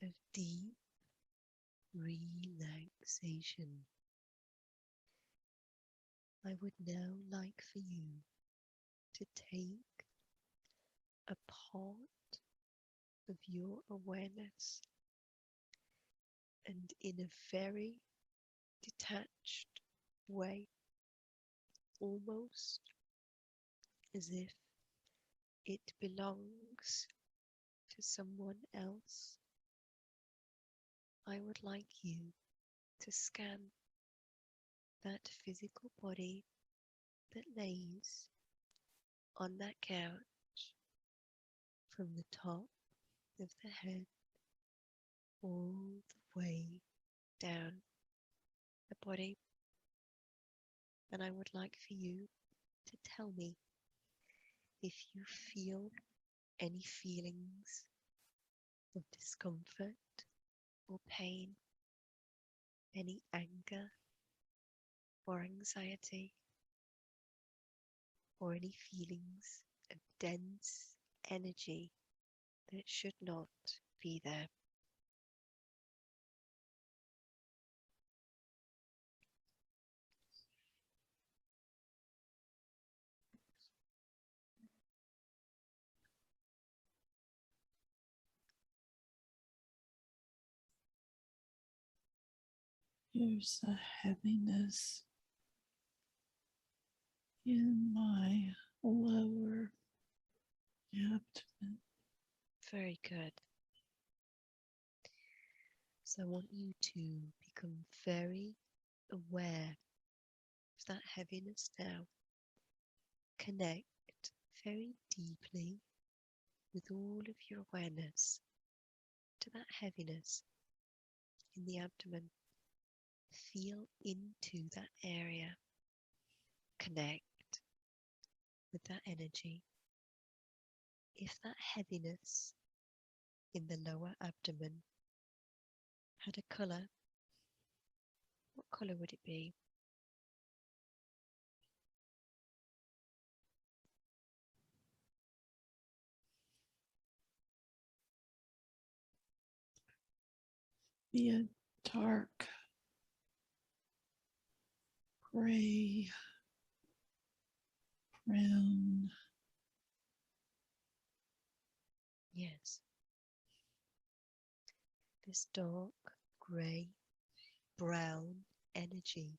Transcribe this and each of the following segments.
of deep relaxation. I would now like for you to take a part of your awareness and in a very detached way, almost as if it belongs to someone else. I would like you to scan that physical body that lays on that couch from the top of the head all the way down the body. And I would like for you to tell me if you feel any feelings of discomfort or pain, any anger or anxiety, or any feelings of dense energy that should not be there. Here's a heaviness in my lower abdomen. Very good. So I want you to become very aware of that heaviness now. Connect very deeply with all of your awareness to that heaviness in the abdomen. Feel into that area. Connect with that energy. If that heaviness in the lower abdomen had a colour, what colour would it be? Be a dark gray, brown. Yes. This dark, grey, brown energy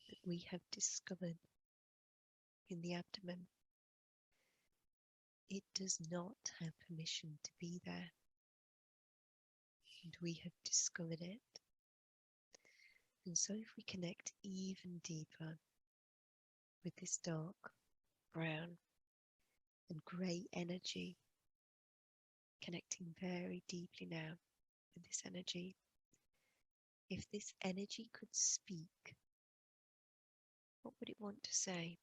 that we have discovered in the abdomen. It does not have permission to be there. And we have discovered it. And so if we connect even deeper with this dark, brown and grey energy, connecting very deeply now with this energy, if this energy could speak, what would it want to say?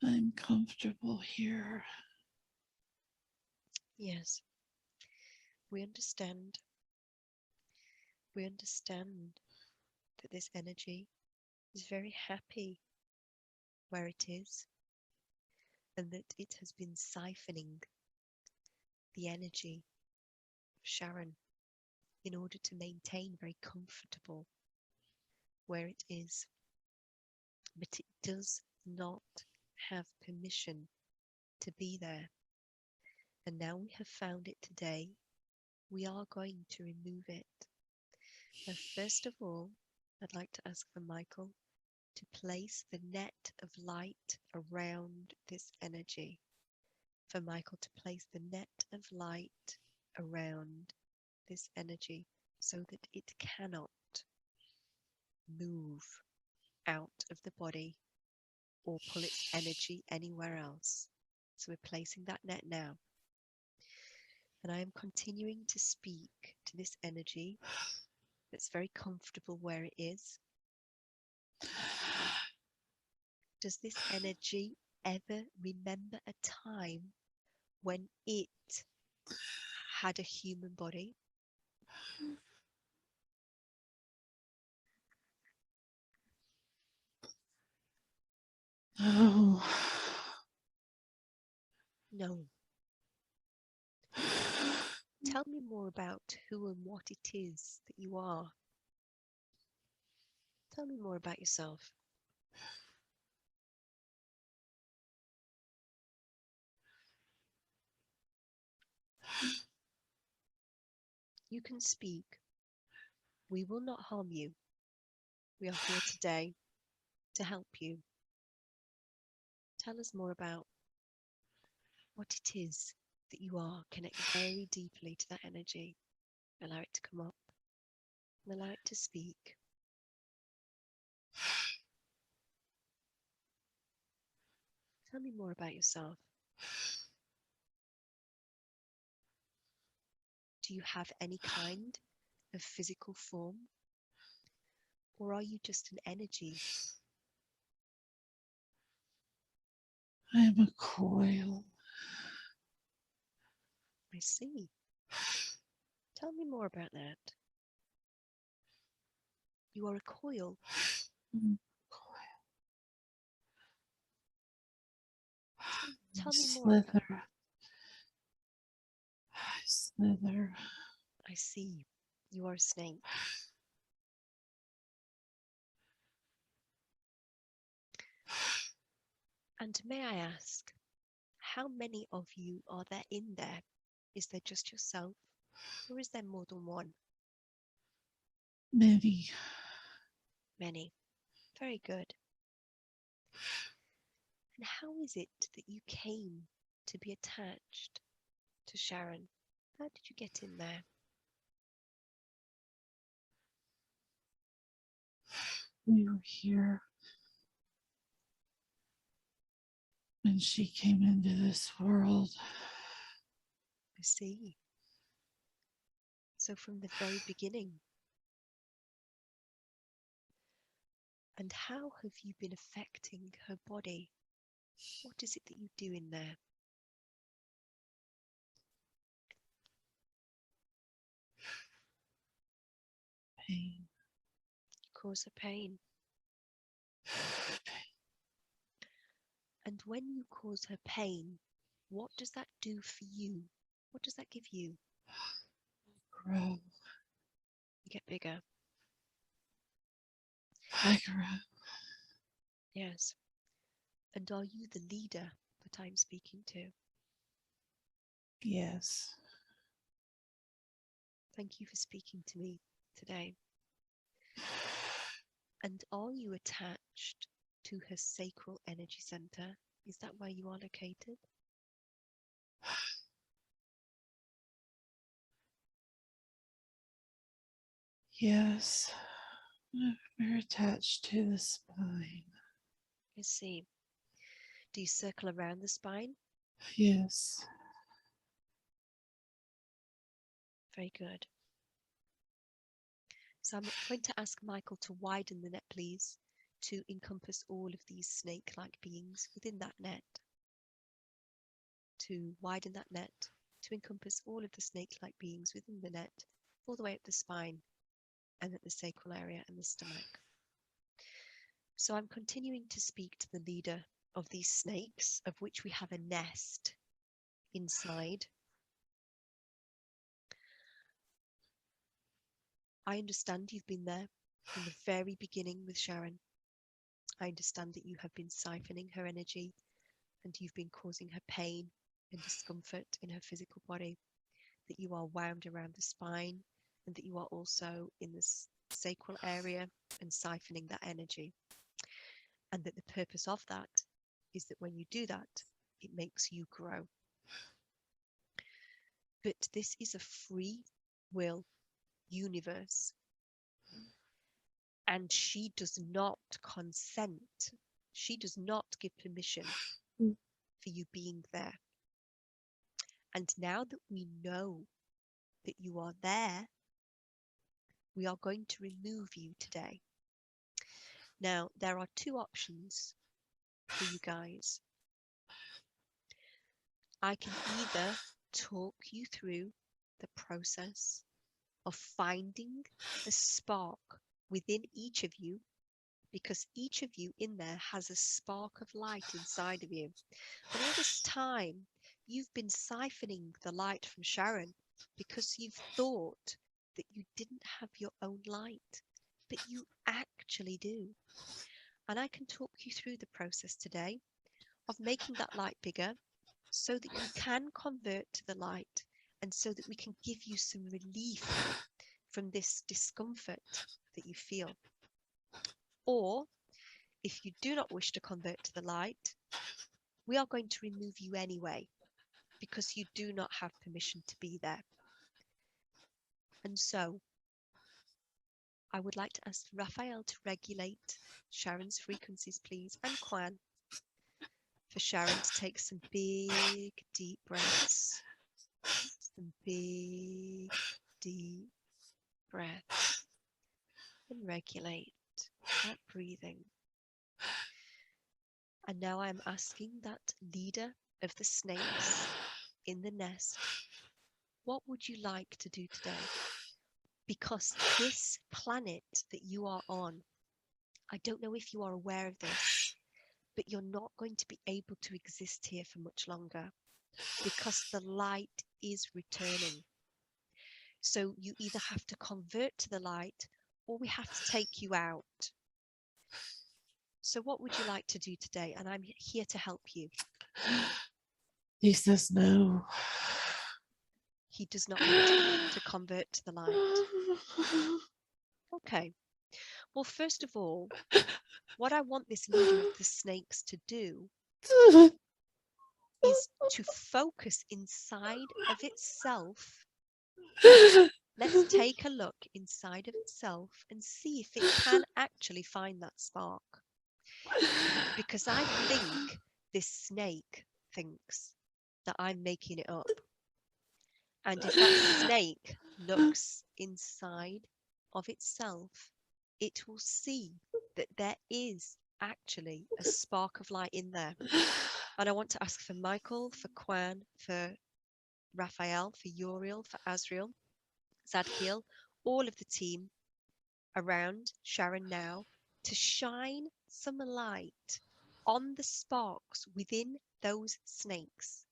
I'm comfortable here. Yes, we understand. We understand that this energy is very happy where it is, and that it has been siphoning the energy of Sharon in order to maintain very comfortable where it is. But it does not have permission to be there. And now we have found it today, we are going to remove it. Now, first of all, I'd like to ask for Michael to place the net of light around this energy. For Michael to place the net of light around this energy so that it cannot move out of the body or pull its energy anywhere else. So we're placing that net now. And I am continuing to speak to this energy that's very comfortable where it is. Does this energy ever remember a time when it had a human body? No. No. Tell me more about who and what it is that you are. Tell me more about yourself. You can speak. We will not harm you. We are here today to help you. Tell us more about what it is that you are. Connect very deeply to that energy. Allow it to come up and allow it to speak. Tell me more about yourself. Do you have any kind of physical form? Or are you just an energy? I am a coil. I see. Tell me more about that. You are a coil. I'm a Tell me more. Slither. I slither. I see. You are a snake. And may I ask, how many of you are there in there? Is there just yourself, or is there more than one? Many. Many. Very good. And how is it that you came to be attached to Sharon? How did you get in there? We were here when she came into this world. I see. So from the very beginning. And how have you been affecting her body? What is it that you do in there? Pain. Cause her pain. And when you cause her pain, what does that do for you? What does that give you? Grow. You get bigger. I grow. Yes. And are you the leader that I'm speaking to? Yes. Thank you for speaking to me today. And are you attached to her sacral energy center? Is that where you are located? Yes. We're attached to the spine. I see. Do you circle around the spine? Yes. Very good. So I'm going to ask Michael to widen the net, please, to encompass all of these snake-like beings within that net. To widen that net, to encompass all of the snake-like beings within the net, all the way up the spine and at the sacral area and the stomach. So I'm continuing to speak to the leader of these snakes, of which we have a nest inside. I understand you've been there from the very beginning with Sharon. I understand that you have been siphoning her energy and you've been causing her pain and discomfort in her physical body, that you are wound around the spine and that you are also in the sacral area and siphoning that energy. And that the purpose of that is that when you do that, it makes you grow. But this is a free will universe. And she does not consent. She does not give permission for you being there. And now that we know that you are there, we are going to remove you today. Now, there are two options for you guys. I can either talk you through the process of finding the spark within each of you, because each of you in there has a spark of light inside of you. And all this time, you've been siphoning the light from Sharon because you've thought that you didn't have your own light, but you actually do. And I can talk you through the process today of making that light bigger so that you can convert to the light, and so that we can give you some relief from this discomfort that you feel. Or if you do not wish to convert to the light, we are going to remove you anyway, because you do not have permission to be there. And so I would like to ask Raphael to regulate Sharon's frequencies, please, and Quan, for Sharon to take some big, deep breaths. Some big, deep breaths. And regulate that breathing. And now I'm asking that leader of the snakes in the nest, what would you like to do today? Because this planet that you are on, I don't know if you are aware of this, but you're not going to be able to exist here for much longer, because the light is returning. So you either have to convert to the light, or we have to take you out. So what would you like to do today? And I'm here to help you. He says no. He does not want to convert to the light. Okay. Well, first of all, what I want this leader of the snakes to do is to focus inside of itself. Let's take a look inside of itself and see if it can actually find that spark. Because I think this snake thinks that I'm making it up. And if that snake looks inside of itself, it will see that there is actually a spark of light in there. And I want to ask for Michael, for Quan, for Raphael, for Uriel, for Azriel, Zadkiel, all of the team around Sharon now, to shine some light on the sparks within those snakes.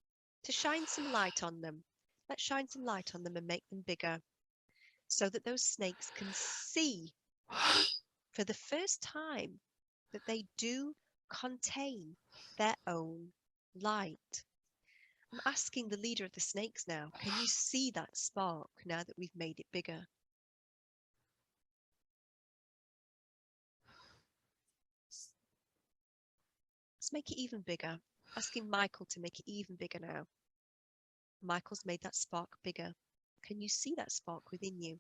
To shine some light on them. Let's shine some light on them and make them bigger, so that those snakes can see for the first time that they do contain their own light. I'm asking the leader of the snakes now, can you see that spark now that we've made it bigger? Let's make it even bigger. Asking Michael to make it even bigger now. Michael's made that spark bigger. Can you see that spark within you?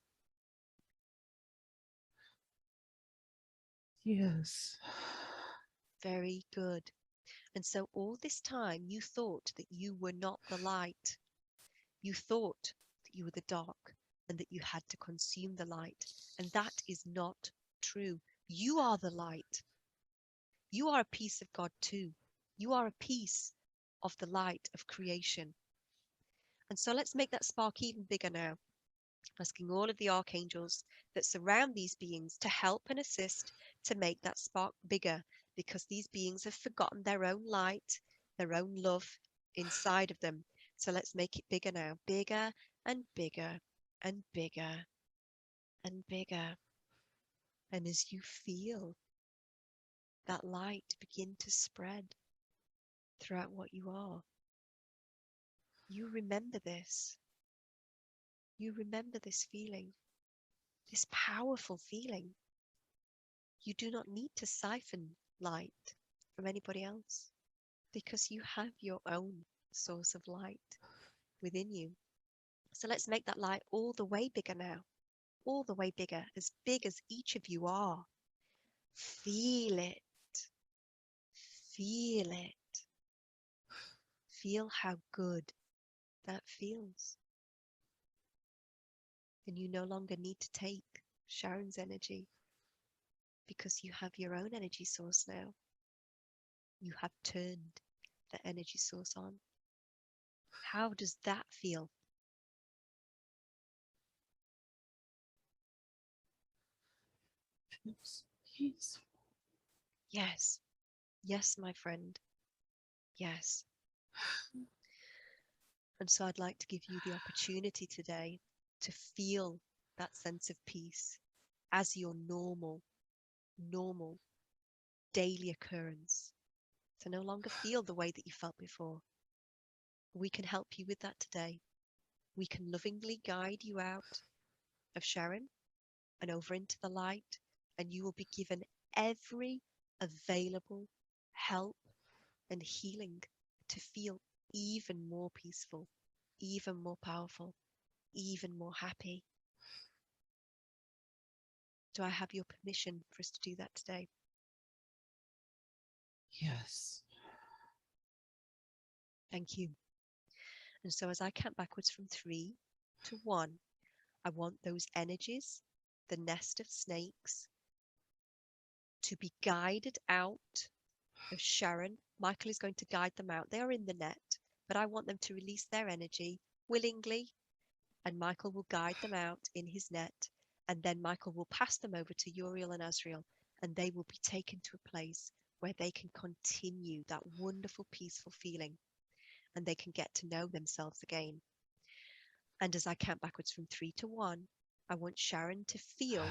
Yes. Very good. And so all this time you thought that you were not the light. You thought that you were the dark and that you had to consume the light. And that is not true. You are the light. You are a piece of God too. You are a piece of the light of creation. And so let's make that spark even bigger now. Asking all of the archangels that surround these beings to help and assist to make that spark bigger, because these beings have forgotten their own light, their own love inside of them. So let's make it bigger now. Bigger and bigger and bigger and bigger. And as you feel that light begin to spread throughout what you are, you remember this. You remember this feeling, this powerful feeling. You do not need to siphon light from anybody else, because you have your own source of light within you. So let's make that light all the way bigger now, all the way bigger, as big as each of you are. Feel it. Feel it. Feel how good that feels. And you no longer need to take Sharon's energy, because you have your own energy source now. You have turned the energy source on. How does that feel? feels peaceful. Yes. Yes, my friend. Yes. And so I'd like to give you the opportunity today to feel that sense of peace as your normal daily occurrence. To no longer feel the way that you felt before. We can help you with that today. We can lovingly guide you out of Sharon and over into the light, and you will be given every available help and healing to feel even more peaceful, even more powerful, even more happy. Do I have your permission for us to do that today? Yes. Thank you. And so as I count backwards from 3 to 1, I want those energies, the nest of snakes, to be guided out of Sharon. Michael is going to guide them out. They are in the net, but I want them to release their energy willingly, and Michael will guide them out in his net, and then Michael will pass them over to Uriel and Azrael, and they will be taken to a place where they can continue that wonderful, peaceful feeling, and they can get to know themselves again. And as I count backwards from 3 to 1, I want Sharon to feel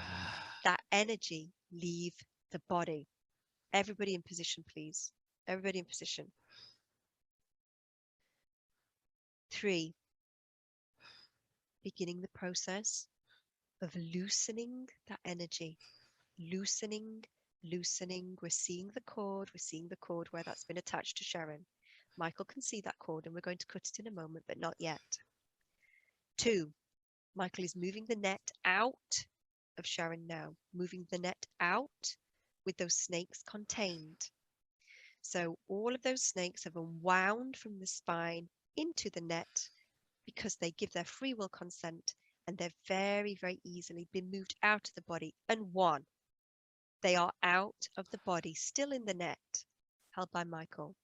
that energy leave the body. Everybody in position, please. Everybody in position. 3, beginning the process of loosening that energy. Loosening. We're seeing the cord. We're seeing the cord where that's been attached to Sharon. Michael can see that cord, and we're going to cut it in a moment, but not yet. 2, Michael is moving the net out of Sharon now, moving the net out with those snakes contained. So all of those snakes have unwound from the spine into the net because they give their free will consent, and they're very, very easily been moved out of the body. And 1, they are out of the body, still in the net, held by Michael.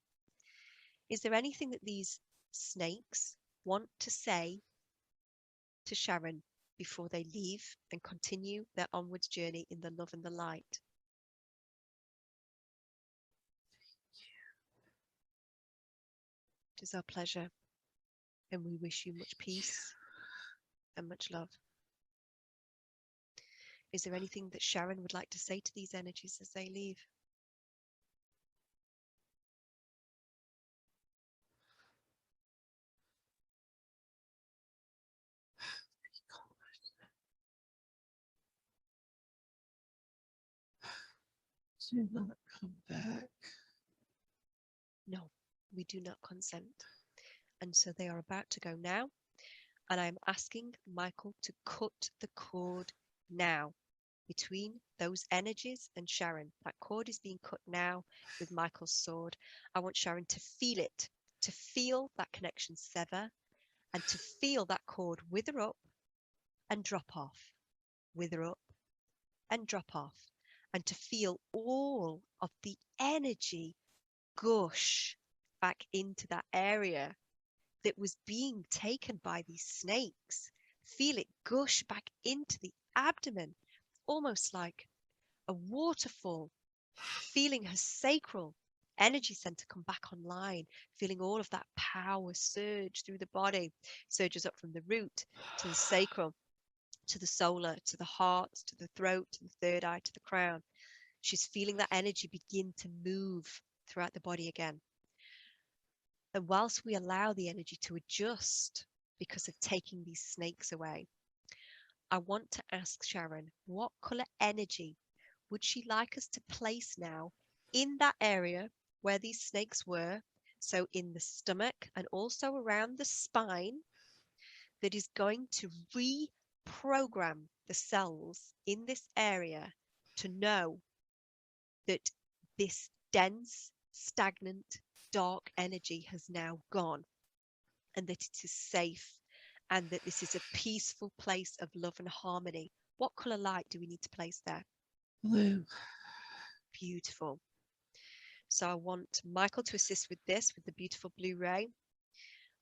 Is there anything that these snakes want to say to Sharon before they leave and continue their onwards journey in the love and the light? It is our pleasure, and we wish you much peace and much love. Is there anything that Sharon would like to say to these energies as they leave? Do not come back. No, we do not consent. And so they are about to go now. And I'm asking Michael to cut the cord now between those energies and Sharon. That cord is being cut now with Michael's sword. I want Sharon to feel it, to feel that connection sever, and to feel that cord wither up and drop off, wither up and drop off, and to feel all of the energy gush back into that area that was being taken by these snakes. Feel it gush back into the abdomen, almost like a waterfall. Feeling her sacral energy center come back online, feeling all of that power surge through the body, surges up from the root to the sacral, to the solar, to the heart, to the throat, to the third eye, to the crown. She's feeling that energy begin to move throughout the body again. And whilst we allow the energy to adjust because of taking these snakes away, I want to ask Sharon, what color energy would she like us to place now in that area where these snakes were? So in the stomach and also around the spine, that is going to reprogram the cells in this area to know that this dense, stagnant, dark energy has now gone, and that it is safe, and that this is a peaceful place of love and harmony. What color light do we need to place there? Blue. Beautiful. So I want Michael to assist with this, with the beautiful blue ray.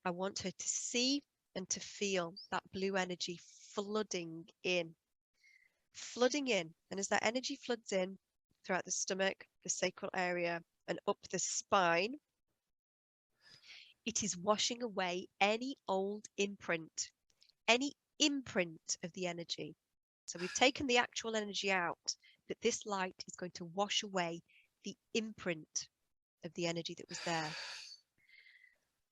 I want her to see and to feel that blue energy flooding in flooding in. And as that energy floods in throughout the stomach, the sacral area, and up the spine, it is washing away any old imprint, any imprint of the energy. So we've taken the actual energy out, but this light is going to wash away the imprint of the energy that was there.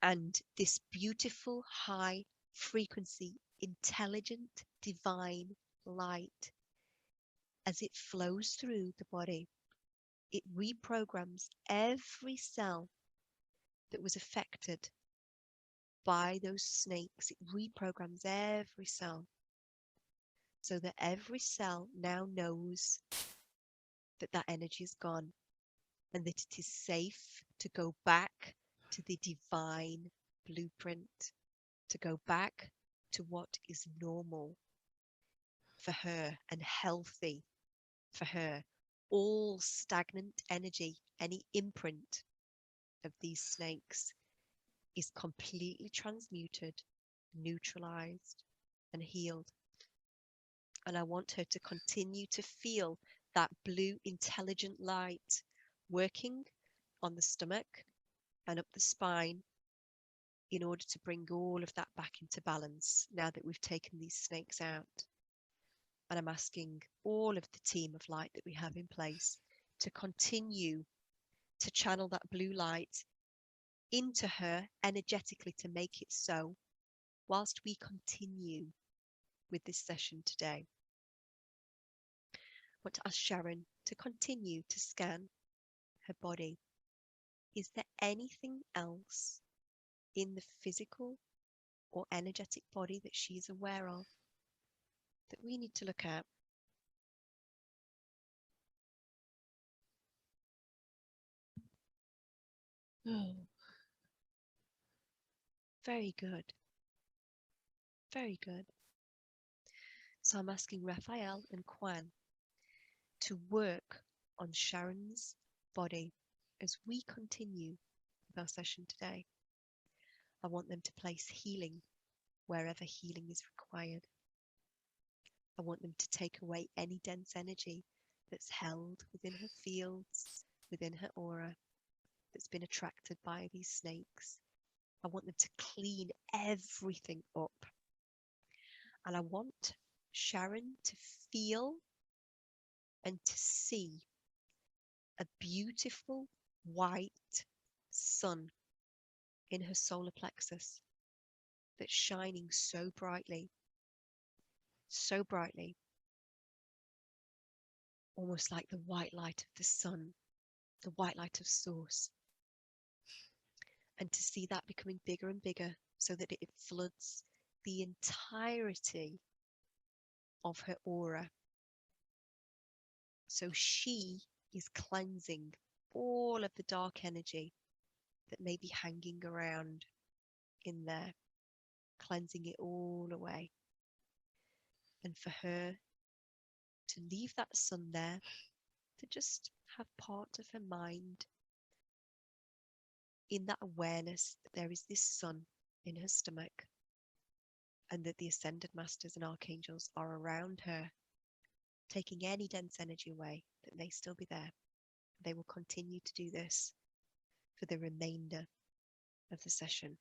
And this beautiful, high frequency, intelligent, divine light, as it flows through the body, it reprograms every cell that was affected by those snakes. It reprograms every cell so that every cell now knows that that energy is gone and that it is safe to go back to the divine blueprint, to go back to what is normal for her and healthy for her. All stagnant energy, any imprint of these snakes, is completely transmuted, neutralized, and healed. And I want her to continue to feel that blue, intelligent light working on the stomach and up the spine in order to bring all of that back into balance now that we've taken these snakes out. And I'm asking all of the team of light that we have in place to continue to channel that blue light into her energetically to make it so whilst we continue with this session today. I want to ask Sharon to continue to scan her body. Is there anything else in the physical or energetic body that she's aware of that we need to look at? Oh, Very good. Very good. So I'm asking Raphael and Kwan to work on Sharon's body as we continue with our session today. I want them to place healing wherever healing is required. I want them to take away any dense energy that's held within her fields, within her aura, that's been attracted by these snakes. I want them to clean everything up. And I want Sharon to feel and to see a beautiful white sun in her solar plexus that's shining so brightly, almost like the white light of the sun, the white light of source. And to see that becoming bigger and bigger so that it floods the entirety of her aura. So she is cleansing all of the dark energy that may be hanging around in there, cleansing it all away. And for her to leave that sun there, to just have part of her mind in that awareness that there is this sun in her stomach and that the ascended masters and archangels are around her, taking any dense energy away that may still be there. They will continue to do this for the remainder of the session.